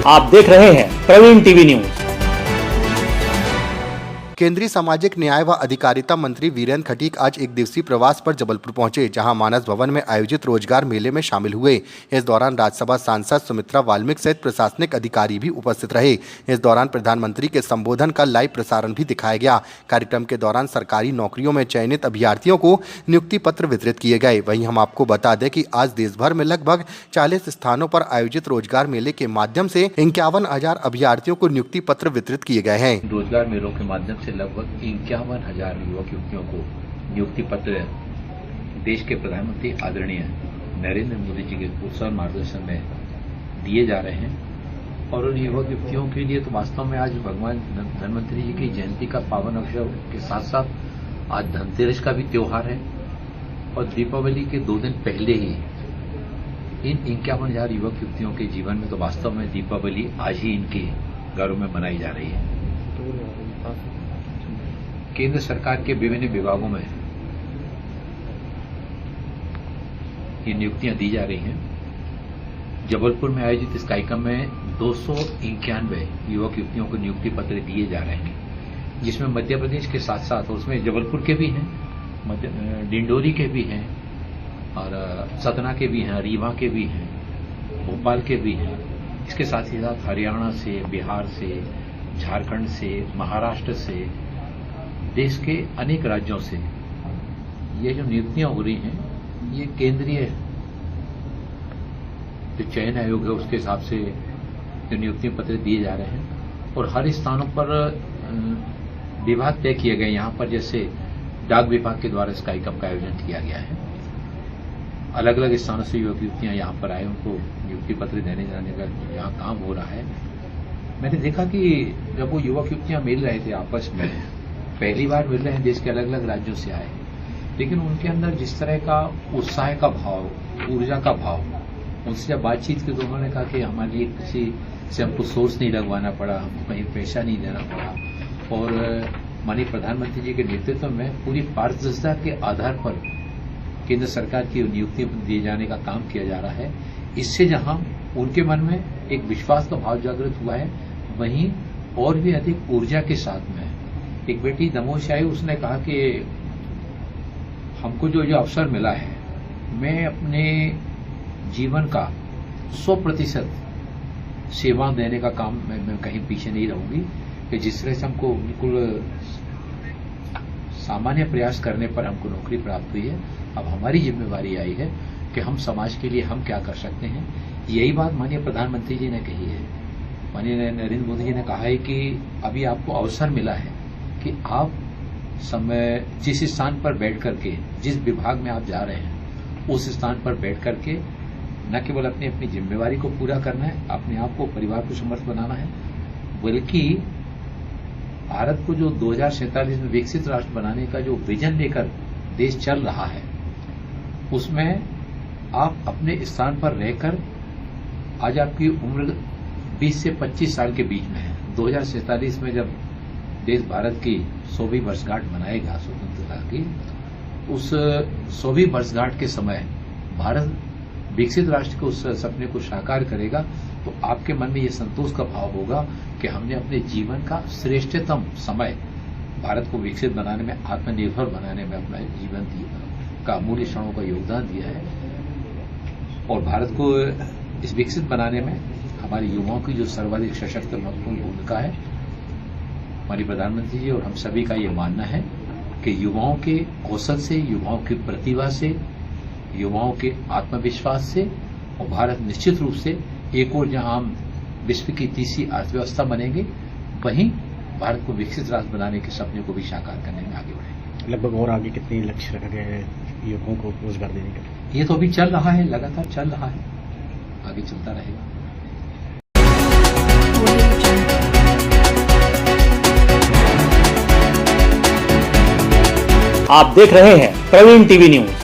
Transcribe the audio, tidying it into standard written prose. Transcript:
आप देख रहे हैं प्रवीण टीवी न्यूज। केंद्रीय सामाजिक न्याय व अधिकारिता मंत्री वीरेंद्र खटीक आज एक दिवसीय प्रवास पर जबलपुर पहुंचे, जहां मानस भवन में आयोजित रोजगार मेले में शामिल हुए। इस दौरान राज्यसभा सांसद सुमित्रा वाल्मीकि सहित प्रशासनिक अधिकारी भी उपस्थित रहे। इस दौरान प्रधानमंत्री के संबोधन का लाइव प्रसारण भी दिखाया गया। कार्यक्रम के दौरान सरकारी नौकरियों में चयनित अभ्यर्थियों को नियुक्ति पत्र वितरित किए गए। वहीं हम आपको बता दें कि आज देश भर में लगभग 40 स्थानों पर आयोजित रोजगार मेले के माध्यम से 51,000 अभ्यर्थियों को नियुक्ति पत्र वितरित किए गए हैं। रोजगार मेलों के माध्यम से लगभग 51,000 युवक युवतियों को नियुक्ति पत्र देश के प्रधानमंत्री आदरणीय नरेंद्र मोदी जी के कुशल मार्गदर्शन में दिए जा रहे हैं। और उन युवक युवतियों के लिए तो वास्तव में आज भगवान धन्वंतरी जी की जयंती का पावन अवसर के साथ साथ आज धनतेरस का भी त्योहार है और दीपावली के 2 दिन पहले ही इन 51,000 युवक युवतियों के जीवन में तो वास्तव में दीपावली आज ही इनके घरों में मनाई जा रही है। केंद्र सरकार के विभिन्न विभागों में ये नियुक्तियां दी जा रही हैं। जबलपुर में आयोजित इस कार्यक्रम में 291 युवक युवतियों को नियुक्ति पत्र दिए जा रहे हैं, जिसमें मध्य प्रदेश के साथ साथ उसमें जबलपुर के भी हैं, डिंडोरी के भी हैं और सतना के भी हैं, रीवा के भी हैं, भोपाल के भी हैं। इसके साथ ही साथ हरियाणा से, बिहार से, झारखंड से, महाराष्ट्र से, देश के अनेक राज्यों से ये जो नियुक्तियां हो रही हैं, ये केंद्रीय जो चयन आयोग है उसके हिसाब से जो नियुक्ति पत्र दिए जा रहे हैं। और हर स्थानों पर विभाग तय किए गए। यहाँ पर जैसे डाक विभाग के द्वारा इस कार्यक्रम का आयोजन किया गया है। अलग अलग स्थानों से युवक युवतियां यहाँ पर आए, उनको नियुक्ति पत्र देने जाने का यहाँ काम हो रहा है। मैंने देखा कि जब वो युवक युवतियां मिल रहे थे आपस में, पहली बार मिल रहे हैं, देश के अलग अलग राज्यों से आए, लेकिन उनके अंदर जिस तरह का उत्साह का भाव, ऊर्जा का भाव, उनसे जब बातचीत की तो उन्होंने कहा कि हमारे लिए किसी से हमको सोर्स नहीं लगवाना पड़ा, हमको कहीं पैसा नहीं देना पड़ा और माननीय प्रधानमंत्री जी के नेतृत्व में पूरी पारदर्शिता के आधार पर केंद्र सरकार की नियुक्ति दिए जाने का काम किया जा रहा है। इससे जहां उनके मन में एक विश्वास का भाव जागृत हुआ है, वहीं और भी अधिक ऊर्जा के साथ में एक बेटी दमोश आई, उसने कहा कि हमको जो अवसर मिला है, मैं अपने जीवन का 100% सेवा देने का काम मैं कहीं पीछे नहीं रहूंगी कि जिस तरह से हमको बिल्कुल सामान्य प्रयास करने पर हमको नौकरी प्राप्त हुई है, अब हमारी जिम्मेवारी आई है कि हम समाज के लिए हम क्या कर सकते हैं। यही बात माननीय प्रधानमंत्री जी ने कही है। माननीय नरेंद्र मोदी जी ने कहा है कि अभी आपको अवसर मिला है कि आप समय जिस स्थान पर बैठ करके, जिस विभाग में आप जा रहे हैं, उस स्थान पर बैठ करके न केवल अपनी अपनी जिम्मेवारी को पूरा करना है, अपने आप को, परिवार को समर्थ बनाना है, बल्कि भारत को जो 2047 में विकसित राष्ट्र बनाने का जो विजन लेकर देश चल रहा है, उसमें आप अपने स्थान पर रहकर, आज आपकी उम्र 20 से 25 साल के बीच में है। 2047 में जब देश भारत की 100वीं वर्षगांठ मनाएगा स्वतंत्रता की, उस 100वीं वर्षगांठ के समय भारत विकसित राष्ट्र के उस सपने को साकार करेगा, तो आपके मन में ये संतोष का भाव होगा कि हमने अपने जीवन का श्रेष्ठतम समय भारत को विकसित बनाने में, आत्मनिर्भर बनाने में अपना जीवन का अमूल्य क्षणों का योगदान दिया है। और भारत को इस विकसित बनाने में हमारे युवाओं की जो सर्वाधिक सशक्त महत्वपूर्ण भूमिका है, हमारी प्रधानमंत्री जी और हम सभी का ये मानना है कि युवाओं के कौशल से, युवाओं की प्रतिभा से, युवाओं के आत्मविश्वास से और भारत निश्चित रूप से एक और जहां हम विश्व की तीसरी अर्थव्यवस्था बनेंगे, वहीं भारत को विकसित राष्ट्र बनाने के सपने को भी साकार करने में आगे बढ़ेंगे। लगभग और आगे कितने लक्ष्य रखा गया है युवकों को रोजगार देने का? ये तो अभी चल रहा है, लगातार चल रहा है, आगे चलता रहेगा। आप देख रहे हैं प्रवीण टीवी न्यूज।